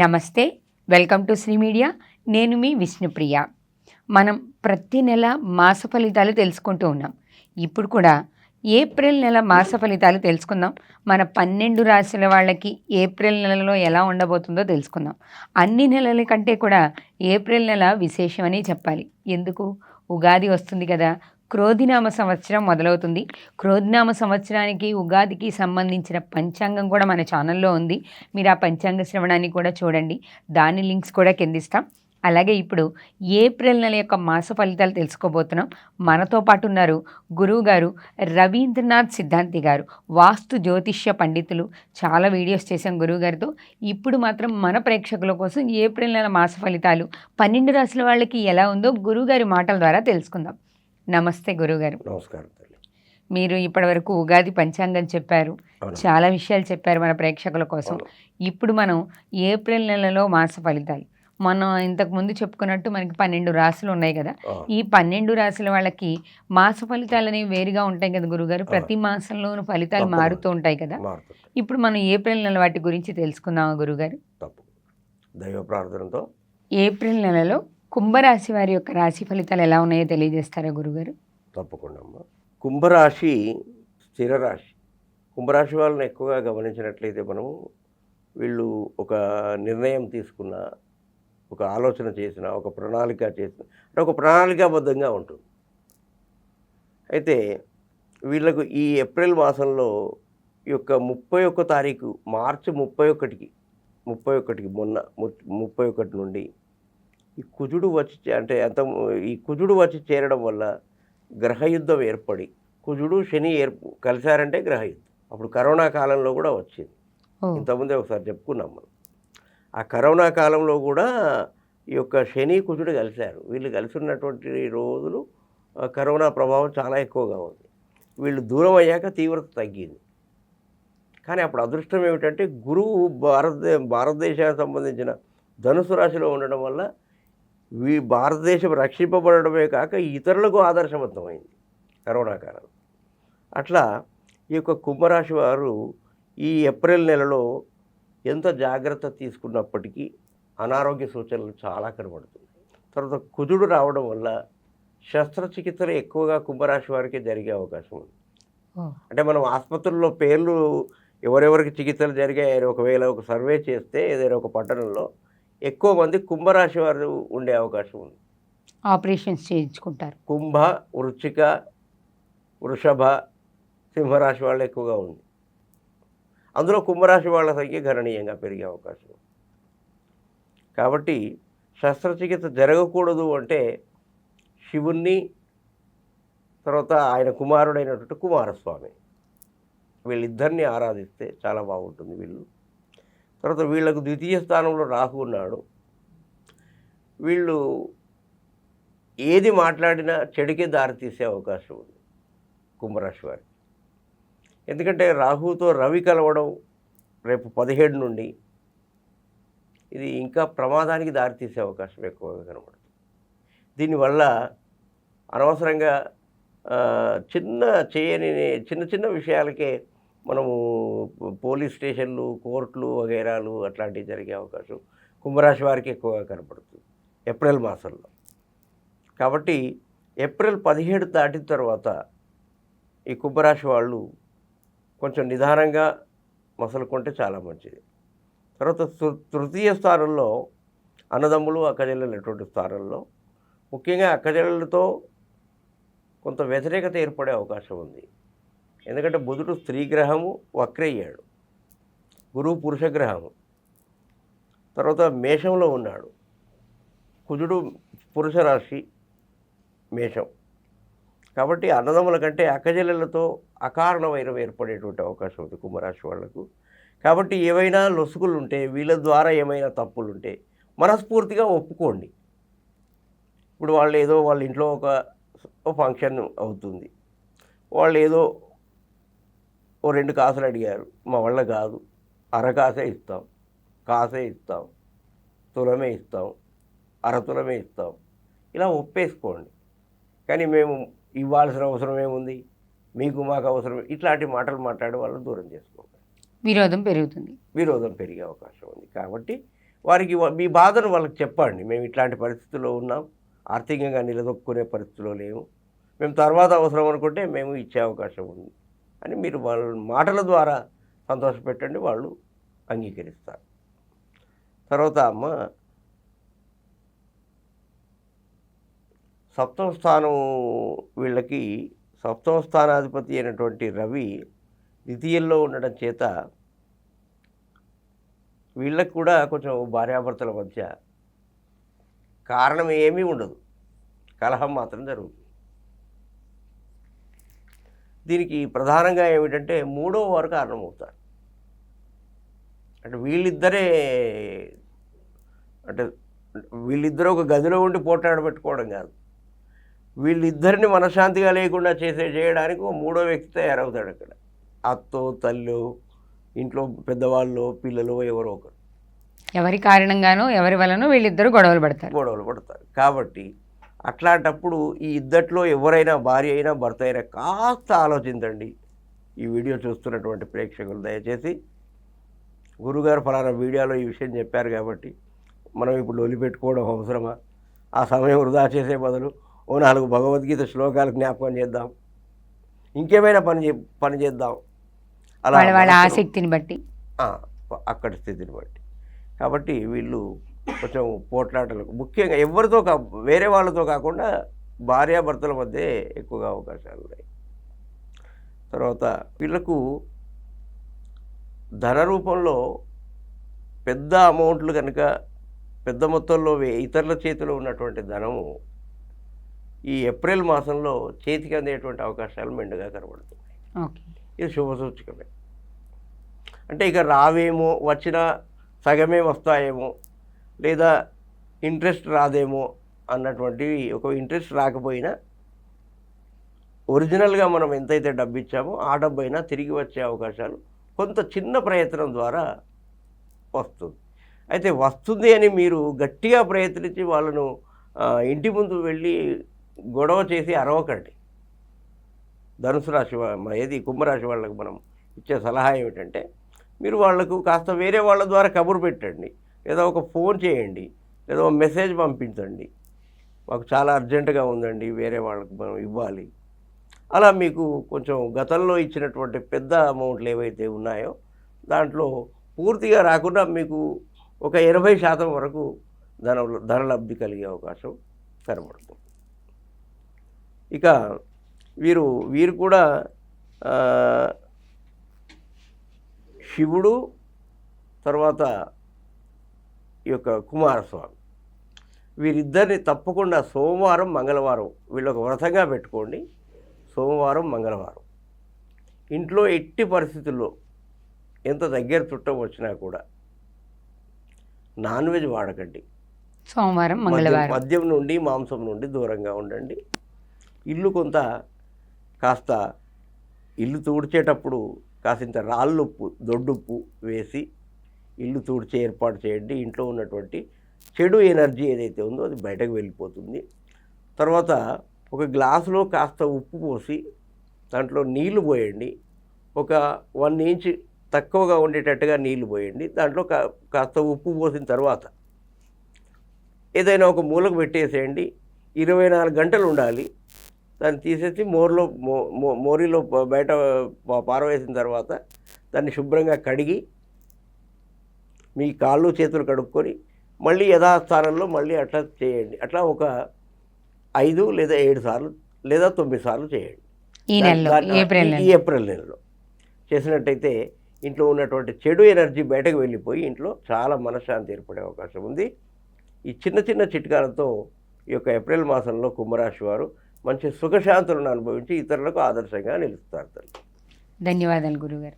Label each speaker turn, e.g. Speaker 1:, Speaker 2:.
Speaker 1: నమస్తే, welcome to Shri media. నేను మీ విష్ణుప్రియ. మనం ప్రతి నెల మాస ఫలితాలు తెలుసుకుంటూ ఉన్నాం. ఇప్పుడు కూడా ఏప్రిల్ నెల మాస ఫలితాలు తెలుసుకుందాం. మన 12 రాశుల వాళ్ళకి ఏప్రిల్ నెలలో ఎలా ఉండబోతుందో తెలుసుకుందాం. అన్ని నెలల కంటే కూడా ఏప్రిల్ నెల విశేషమని చెప్పాలి. ఎందుకు? ఉగాది వస్తుంది కదా. క్రోధినామ సంవత్సరం మొదలవుతుంది. క్రోధినామ సంవత్సరానికి ఉగాదికి సంబంధించిన పంచాంగం కూడా మన ఛానల్లో ఉంది. మీరు ఆ పంచాంగ శ్రవణాన్ని కూడా చూడండి. దాని లింక్స్ కూడా కిందిస్తాం. అలాగే ఇప్పుడు ఏప్రిల్ నెల యొక్క మాస ఫలితాలు తెలుసుకోబోతున్నాం. మనతో పాటు ఉన్నారు గురువుగారు రవీంద్రనాథ్ సిద్ధాంతి గారు, వాస్తు జ్యోతిష్య పండితులు. చాలా వీడియోస్ చేశాం గురువుగారితో. ఇప్పుడు మాత్రం మన ప్రేక్షకుల కోసం ఏప్రిల్ నెల మాస ఫలితాలు 12 రాశుల వాళ్ళకి ఎలా ఉందో గురువుగారి మాటల ద్వారా తెలుసుకుందాం. నమస్తే గురువుగారు.
Speaker 2: నమస్కారం తల్లి.
Speaker 1: మీరు ఇప్పటివరకు ఉగాది పంచాంగం చెప్పారు, చాలా విషయాలు చెప్పారు మన ప్రేక్షకుల కోసం. ఇప్పుడు మనం ఏప్రిల్ నెలలో మాస ఫలితాలు, మనం ఇంతకుముందు చెప్పుకున్నట్టు మనకి 12 రాశులు ఉన్నాయి కదా. ఈ 12 రాశుల వాళ్ళకి మాస ఫలితాలు అనేవి వేరుగా ఉంటాయి కదా గురుగారు. ప్రతి మాసంలోనూ ఫలితాలు మారుతూ ఉంటాయి కదా. ఇప్పుడు మనం ఏప్రిల్ నెల వాటి గురించి తెలుసుకుందామా గురుగారు?
Speaker 2: దైవ ప్రార్థనతో
Speaker 1: ఏప్రిల్ నెలలో కుంభరాశి వారి యొక్క రాశి ఫలితాలు ఎలా ఉన్నాయో తెలియజేస్తారా గురుగారు?
Speaker 2: తప్పకుండా అమ్మా. కుంభరాశి స్థిర రాశి. కుంభరాశి వాళ్ళని ఎక్కువగా గమనించినట్లయితే మనము వీళ్ళు ఒక నిర్ణయం తీసుకున్న, ఒక ఆలోచన చేసిన, ఒక ప్రణాళిక చేసిన, అంటే ఒక ప్రణాళికాబద్ధంగా ఉంటుంది. అయితే వీళ్ళకు ఈ ఏప్రిల్ మాసంలో ఈ యొక్క 31 తారీఖు, మార్చి 31కి మొన్న 31 నుండి ఈ కుజుడు వచ్చి, అంటే ఈ కుజుడు వచ్చి చేరడం వల్ల గ్రహయుద్ధం ఏర్పడి, కుజుడు శని కలిశారంటే గ్రహయుద్ధం. అప్పుడు కరోనా కాలంలో కూడా వచ్చింది. ఇంతకుముందే ఒకసారి చెప్పుకున్నాం మనం. ఆ కరోనా కాలంలో కూడా ఈ యొక్క శని కుజుడు కలిశారు. వీళ్ళు కలిసి ఉన్నటువంటి రోజులు కరోనా ప్రభావం చాలా ఎక్కువగా ఉంది. వీళ్ళు దూరం అయ్యాక తీవ్రత తగ్గింది. కానీ అప్పుడు అదృష్టం ఏమిటంటే గురువు భారతదేశానికి సంబంధించిన ధనుసు రాశిలో ఉండడం వల్ల భారతదేశం రక్షింపబడమే కాక ఇతరులకు ఆదర్శవంతమైంది కరోనా కాలం. అట్లా ఈ యొక్క కుంభరాశి వారు ఈ ఏప్రిల్ నెలలో ఎంత జాగ్రత్త తీసుకున్నప్పటికీ అనారోగ్య సూచనలు చాలా కనబడుతున్నాయి. తర్వాత కుజుడు రావడం వల్ల శస్త్రచికిత్సలు ఎక్కువగా కుంభరాశి వారికి జరిగే అవకాశం ఉంది. అంటే మనం ఆసుపత్రుల్లో పేర్లు ఎవరెవరికి చికిత్సలు జరిగాయని ఒకవేళ ఒక సర్వే చేస్తే ఏదైనా ఒక పట్టణంలో ఎక్కువ మంది కుంభరాశి వారు ఉండే అవకాశం ఉంది.
Speaker 1: ఆపరేషన్స్ చేయించుకుంటారు.
Speaker 2: కుంభ, వృశ్చిక, వృషభ, సింహరాశి వాళ్ళు ఎక్కువగా ఉంది. అందులో కుంభరాశి వాళ్ళ సంఖ్య గణనీయంగా పెరిగే అవకాశం ఉంది. కాబట్టి శస్త్రచికిత్స జరగకూడదు అంటే శివుణ్ణి, తర్వాత ఆయన కుమారుడైనటువంటి కుమారస్వామి, వీళ్ళిద్దరిని ఆరాధిస్తే చాలా బాగుంటుంది. తర్వాత వీళ్ళకు ద్వితీయ స్థానంలో రాహు ఉన్నాడు. వీళ్ళు ఏది మాట్లాడినా చెడుకే దారితీసే అవకాశం ఉంది కుంభరాశి వారికి. ఎందుకంటే రాహుతో రవి కలవడం రేపు 17 నుండి ఇది ఇంకా ప్రమాదానికి దారితీసే అవకాశం ఎక్కువగా కనబడుతుంది. దీనివల్ల అనవసరంగా చిన్న చిన్న విషయాలకే మనము పోలీస్ స్టేషన్లు, కోర్టులు వగైరాలు అట్లాంటివి జరిగే అవకాశం కుంభరాశి వారికి ఎక్కువగా కనపడుతుంది ఏప్రిల్ మాసంలో. కాబట్టి ఏప్రిల్ 17 దాటిన తర్వాత ఈ కుంభరాశి వాళ్ళు కొంచెం నిదానంగా మసలుకుంటే చాలా మంచిది. తర్వాత తృతీయ స్థానంలో అన్నదమ్ములు, అక్కచెల్లెలటువంటి స్థానంలో ముఖ్యంగా అక్కచెల్లెలతో కొంత వ్యతిరేకత ఏర్పడే అవకాశం ఉంది. ఎందుకంటే బుధుడు స్త్రీ గ్రహము వక్రయ్యాడు, గురువు పురుష గ్రహము, తర్వాత మేషంలో ఉన్నాడు. కుజుడు పురుష రాశి మేషం. కాబట్టి అన్నదమ్ముల కంటే అక్కచెల్లెలతో అకారణ వైరం ఏర్పడేటువంటి అవకాశం ఉంది కుంభరాశి వాళ్లకు. కాబట్టి ఏవైనా లొసుగులు ఉంటే, వీళ్ళ ద్వారా ఏమైనా తప్పులు ఉంటే మనస్ఫూర్తిగా ఒప్పుకోండి. ఇప్పుడు వాళ్ళ ఇంట్లో ఒక ఫంక్షన్ అవుతుంది, వాళ్ళు ఏదో 2 కాసులు అడిగారు, మా వల్ల కాదు, అరకాసే ఇస్తాం, కాసే ఇస్తాం, తులమే ఇస్తాం, అరతులమే ఇస్తాం, ఇలా ఒప్పేసుకోండి. కానీ మేము ఇవ్వాల్సిన అవసరం ఏముంది, మీకు మాకు అవసరం, ఇట్లాంటి మాటలు మాట్లాడే వాళ్ళని దూరం చేసుకోండి.
Speaker 1: విరోధం పెరుగుతుంది,
Speaker 2: విరోధం పెరిగే అవకాశం ఉంది. కాబట్టి వారికి మీ బాధను వాళ్ళకి చెప్పండి. మేము ఇట్లాంటి పరిస్థితుల్లో ఉన్నాం, ఆర్థికంగా నిలదొక్కునే పరిస్థితిలో లేము, మేము తర్వాత అవసరం అనుకుంటే మేము ఇచ్చే అవకాశం ఉంది అని మీరు వాళ్ళ మాటల ద్వారా సంతోషపెట్టండి, వాళ్ళు అంగీకరిస్తారు. తర్వాత అమ్మ, సప్తమ స్థానం వీళ్ళకి సప్తమ స్థానాధిపతి అయినటువంటి రవి ద్వితీయంలో ఉండడం చేత వీళ్ళకి కూడా కొంచెం భార్యాభర్తల మధ్య కారణం ఏమీ ఉండదు, కలహం మాత్రం జరుగుతుంది. దీనికి ప్రధానంగా ఏమిటంటే మూడో వారు కారణమవుతారు. అంటే వీళ్ళిద్దరూ ఒక గదిలో ఉండి పోట్లాడబెట్టుకోవడం కాదు, వీళ్ళిద్దరిని మనశ్శాంతిగా లేకుండా చేయడానికి ఒక మూడో వ్యక్తి తయారవుతాడు. అక్కడ అత్తో తల్లో, ఇంట్లో పెద్దవాళ్ళు, పిల్లలు, ఎవరో ఒకరు,
Speaker 1: ఎవరి కారణంగానో ఎవరి వలనో వీళ్ళిద్దరూ గొడవలు పడతారు. కాబట్టి అట్లాంటప్పుడు ఈ ఇద్దట్లో ఎవరైనా, భార్య అయినా భర్త అయినా, కాస్త ఆలోచించండి. ఈ వీడియో చూస్తున్నటువంటి ప్రేక్షకులు దయచేసి, గురుగారు ఫలానా వీడియోలో ఈ విషయం చెప్పారు కాబట్టి మనం ఇప్పుడు వదిలిపెట్టుకోవడం అవసరమా? ఆ సమయం వృధా చేసే బదులు ఓ 4 భగవద్గీత శ్లోకాలు జ్ఞాపకం చేద్దాం, ఇంకేమైనా పని చేద్దాం, అలా వాళ్ళ ఆసక్తిని బట్టి,
Speaker 2: అక్కడి స్థితిని బట్టి. కాబట్టి వీళ్ళు కొంచెం పోట్లాటలకు, ముఖ్యంగా వేరే వాళ్ళతో కాకుండా భార్యాభర్తల మధ్య ఎక్కువగా అవకాశాలు ఉన్నాయి. తర్వాత వీళ్ళకు ధన రూపంలో పెద్ద అమౌంట్లు కనుక, పెద్ద మొత్తంలో ఇతరుల చేతిలో ఉన్నటువంటి ధనము ఈ ఏప్రిల్ మాసంలో చేతికి అందేటువంటి అవకాశాలు మెండుగా కనబడుతున్నాయి. ఇది శుభసూచకమే. అంటే ఇక రావేమో, వచ్చినా సగమే వస్తాయేమో, లేదా ఇంట్రెస్ట్ రాదేమో అన్నటువంటివి, ఒక ఇంట్రెస్ట్ రాకపోయినా ఒరిజినల్గా మనం ఎంతైతే డబ్బు ఇచ్చామో ఆ డబ్బు అయినా తిరిగి వచ్చే అవకాశాలు కొంత చిన్న ప్రయత్నం ద్వారా వస్తుంది. అయితే వస్తుంది అని మీరు గట్టిగా ప్రయత్నించి వాళ్ళను ఇంటి ముందు వెళ్ళి గొడవ చేసి అరవకండి. ధనుసు రాశి కుంభరాశి వాళ్ళకు మనం ఇచ్చే సలహా ఏమిటంటే, మీరు వాళ్లకు కాస్త వేరే వాళ్ళ ద్వారా కబురు పెట్టండి, లేదా ఒక ఫోన్ చేయండి, లేదా ఒక మెసేజ్ పంపించండి, మాకు చాలా అర్జెంటుగా ఉందండి, వేరే వాళ్ళకు మనం ఇవ్వాలి. అలా మీకు కొంచెం గతంలో ఇచ్చినటువంటి పెద్ద అమౌంట్లు ఏవైతే ఉన్నాయో దాంట్లో పూర్తిగా రాకుండా మీకు ఒక 80% వరకు ధనలబ్ధి కలిగే అవకాశం కనబడుతుంది. ఇక వీరు కూడా శివుడు, తర్వాత ఈ యొక్క కుమారస్వామి, వీరిద్దరిని తప్పకుండా సోమవారం, మంగళవారం వీళ్ళొక వ్రతంగా పెట్టుకోండి. సోమవారం, మంగళవారం ఇంట్లో ఎట్టి పరిస్థితుల్లో ఎంత దగ్గర చుట్టం వచ్చినా కూడా నాన్ వెజ్ వాడకండి.
Speaker 1: సోమవారం, మంగళవారం
Speaker 2: మద్యం నుండి, మాంసం నుండి దూరంగా ఉండండి. ఇల్లు కాస్త ఇల్లు తుడిచేటప్పుడు కాసింత రాళ్ళుప్పు, దొడ్డుప్పు వేసి ఇల్లు తుడిచే ఏర్పాటు చేయండి. ఇంట్లో ఉన్నటువంటి చెడు ఎనర్జీ ఏదైతే ఉందో అది బయటకు వెళ్ళిపోతుంది. తర్వాత ఒక గ్లాసులో కాస్త ఉప్పు పోసి దాంట్లో నీళ్లు పోయండి. ఒక 1 ఇంచ్ తక్కువగా ఉండేటట్టుగా నీళ్లు పోయండి. దాంట్లో కాస్త ఉప్పు పోసిన తర్వాత ఏదైనా ఒక మూలకు పెట్టేసేయండి. 24 గంటలు ఉండాలి. దాన్ని తీసేసి మోరీలో బయట పారవేసిన తర్వాత దాన్ని శుభ్రంగా కడిగి మీ కాళ్ళు చేతులు కడుక్కొని మళ్ళీ యథాస్థానంలో మళ్ళీ అట్లా చేయండి. అట్లా ఒక 5 లేదా 7 సార్లు లేదా 9 సార్లు చేయండి. ఈ ఏప్రిల్ నెలలో చేసినట్టయితే ఇంట్లో ఉన్నటువంటి చెడు ఎనర్జీ బయటకు వెళ్ళిపోయి ఇంట్లో చాలా మనశ్శాంతి ఏర్పడే అవకాశం ఉంది. ఈ చిన్న చిన్న చిట్కాలతో ఈ యొక్క ఏప్రిల్ మాసంలో కుంభరాశి వారు మంచి సుఖశాంతులను అనుభవించి ఇతరులకు ఆదర్శంగా నిలుస్తారు.
Speaker 1: ధన్యవాదాలు గురుగారు.